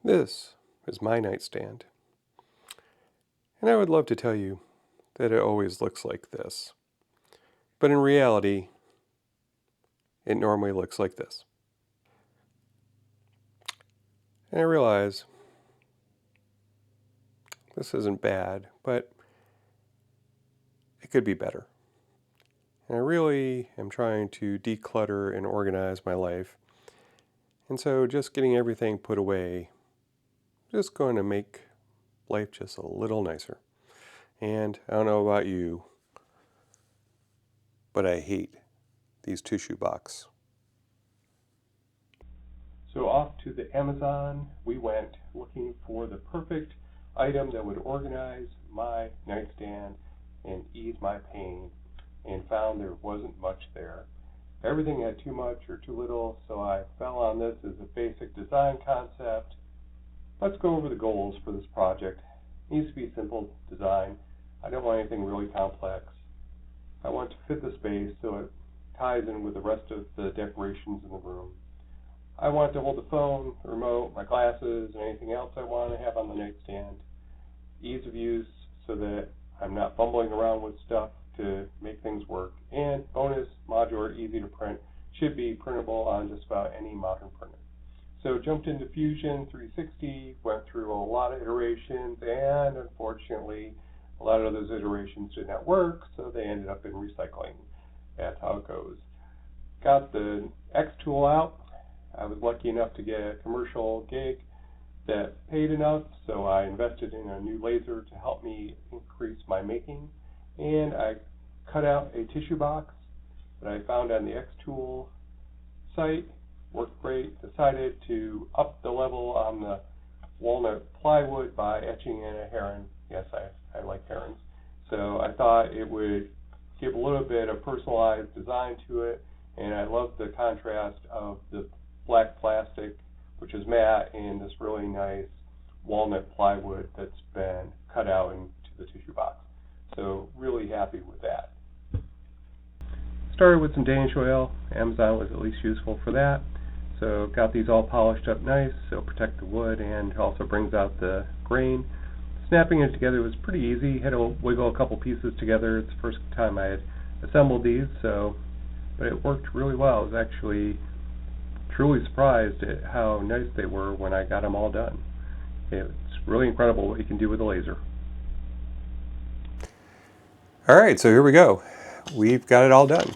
This is my nightstand, and I would love to tell you that it always looks like this. But in reality, it normally looks like this. And I realize this isn't bad, but it could be better. And I really am trying to declutter and organize my life. And so just getting everything put away is just going to make life just a little nicer. And I don't know about you, but I hate these tissue boxes. So off to the Amazon we went, looking for the perfect item that would organize my nightstand and ease my pain, and found there wasn't much there. Everything had too much or too little, so I fell on this as a basic design concept. Let's go over the goals for this project. It needs to be simple design. I don't want anything really complex. I want to fit the space so it ties in with the rest of the decorations in the room. I want to hold the phone, the remote, my glasses, and anything else I want to have on the nightstand. Ease of use so that I'm not fumbling around with stuff to make things work. And bonus, modular, easy to print, should be printable on just about any modern printer. So jumped into Fusion 360, went through a lot of iterations, and unfortunately a lot of those iterations did not work, so they ended up in recycling. That's how it goes. Got the xTool out. I was lucky enough to get a commercial gig that paid enough, so I invested in a new laser to help me increase my making, and I cut out a tissue box that I found on the xTool site. Worked great. Decided to up the level on the walnut plywood by etching in a heron. Yes, I like herons. So I thought it would give a little bit of personalized design to it, and I love the contrast of the black plastic, which is matte, and this really nice walnut plywood that's been cut out into the tissue box. So really happy with that. Started with some Danish oil. Amazon was at least useful for that. So got these all polished up nice, so protect the wood and also brings out the grain. Snapping it together was pretty easy. Had to wiggle a couple pieces together. It's the first time I had assembled these, but it worked really well. I was actually truly surprised at how nice they were when I got them all done. It's really incredible what you can do with a laser. Alright, so here we go. We've got it all done.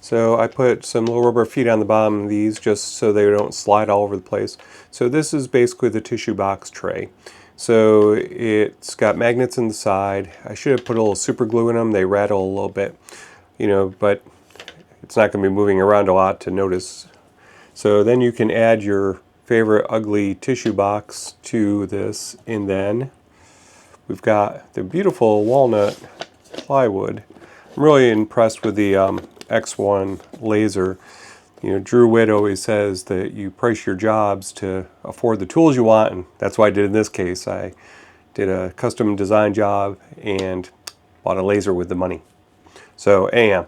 So I put some little rubber feet on the bottom of these just so they don't slide all over the place. So this is basically the tissue box tray. So it's got magnets in the side. I should have put a little super glue in them. They rattle a little bit, but it's not going to be moving around a lot to notice. So then you can add your favorite ugly tissue box to this, and then we've got the beautiful walnut plywood. I'm really impressed with the X1 laser. Drew Witt always says that you price your jobs to afford the tools you want, and that's what I did in this case. I did a custom design job and bought a laser with the money. So anyhow,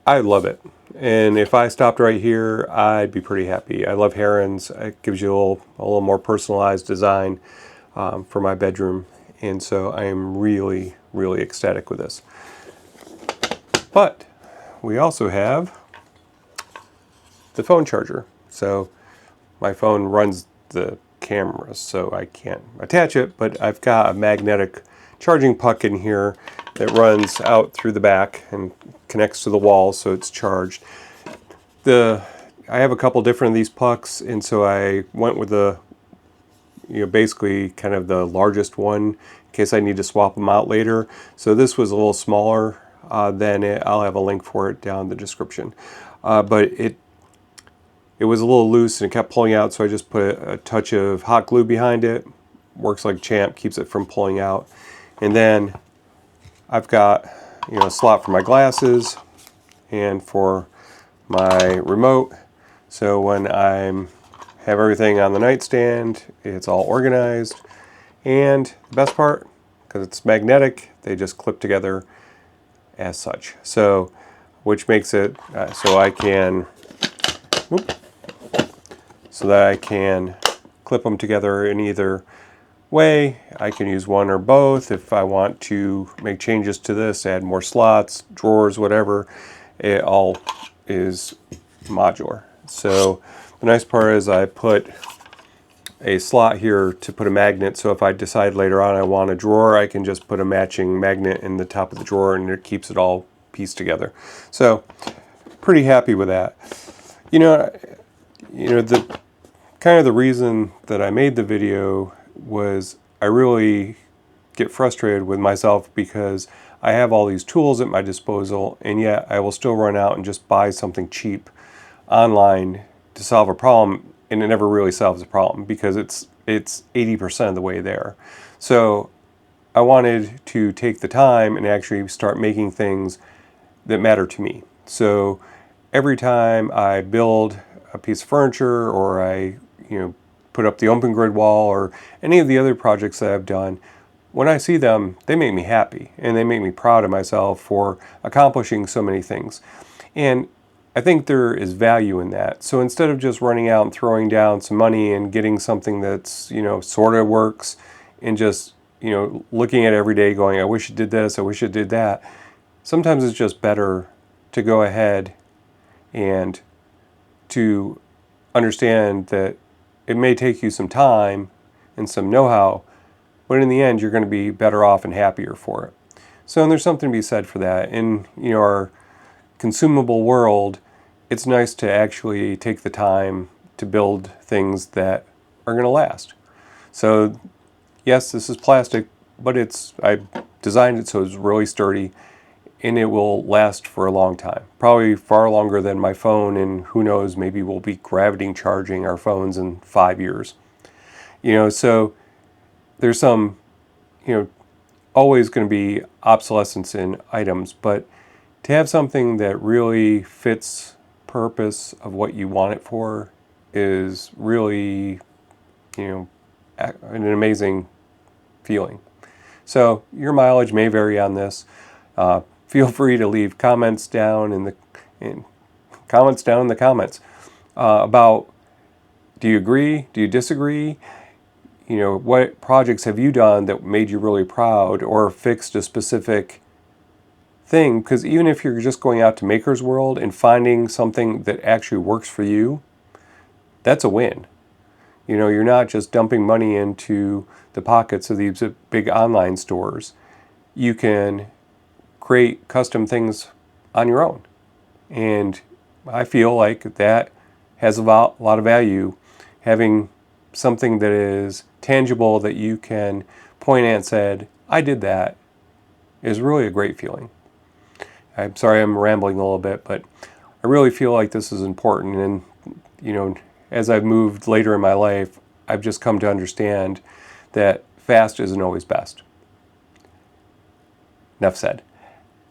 I love it. And if I stopped right here, I'd be pretty happy. I love herons. It gives you a little more personalized design for my bedroom. And so I am really, really ecstatic with this. But we also have the phone charger. So my phone runs the camera, so I can't attach it, but I've got a magnetic charging puck in here that runs out through the back and connects to the wall, so it's charged. I have a couple different of these pucks, and so I went with the basically kind of the largest one in case I need to swap them out later. So this was a little smaller than it. I'll have a link for it down in the description. But it was a little loose and it kept pulling out, so I just put a touch of hot glue behind it. Works like a champ, keeps it from pulling out. And then I've got a slot for my glasses and for my remote. So when I have everything on the nightstand, it's all organized. And the best part, because it's magnetic, they just clip together as such. So, which makes it so that I can clip clip them together in either way. I can use one or both. If I want to make changes to this, add more slots, drawers, whatever, it all is modular. So the nice part is I put a slot here to put a magnet, so if I decide later on I want a drawer, I can just put a matching magnet in the top of the drawer and it keeps it all pieced together. So pretty happy with that. You know, the kind of the reason that I made the video was I really get frustrated with myself because I have all these tools at my disposal, and yet I will still run out and just buy something cheap online to solve a problem, and it never really solves the problem because it's 80% of the way there. So I wanted to take the time and actually start making things that matter to me. So every time I build a piece of furniture, or I put up the open grid wall, or any of the other projects that I've done, when I see them, they make me happy and they make me proud of myself for accomplishing so many things. And I think there is value in that. So instead of just running out and throwing down some money and getting something that's, sort of works, and just, looking at it every day going, I wish it did this, I wish it did that. Sometimes it's just better to go ahead and to understand that it may take you some time and some know-how, but in the end, you're going to be better off and happier for it. So, and there's something to be said for that. In our consumable world, it's nice to actually take the time to build things that are going to last. So, yes, this is plastic, but I designed it so it's really sturdy, and it will last for a long time. Probably far longer than my phone, and who knows, maybe we'll be gravity charging our phones in 5 years. So there's some, always going to be obsolescence in items, but to have something that really fits purpose of what you want it for is really, an amazing feeling. So your mileage may vary on this. Feel free to leave comments down in the comments about, do you agree? Do you disagree? What projects have you done that made you really proud or fixed a specific thing? Because even if you're just going out to Maker's World and finding something that actually works for you, that's a win. You're not just dumping money into the pockets of these big online stores. You can create custom things on your own. And I feel like that has a lot of value. Having something that is tangible that you can point at and said, I did that, is really a great feeling. I'm sorry I'm rambling a little bit, but I really feel like this is important. And, as I've moved later in my life, I've just come to understand that fast isn't always best. Enough said.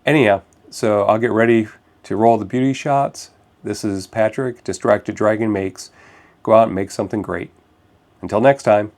Anyhow, so I'll get ready to roll the beauty shots. This is Patrick, Distracted Dragon Makes. Go out and make something great. Until next time.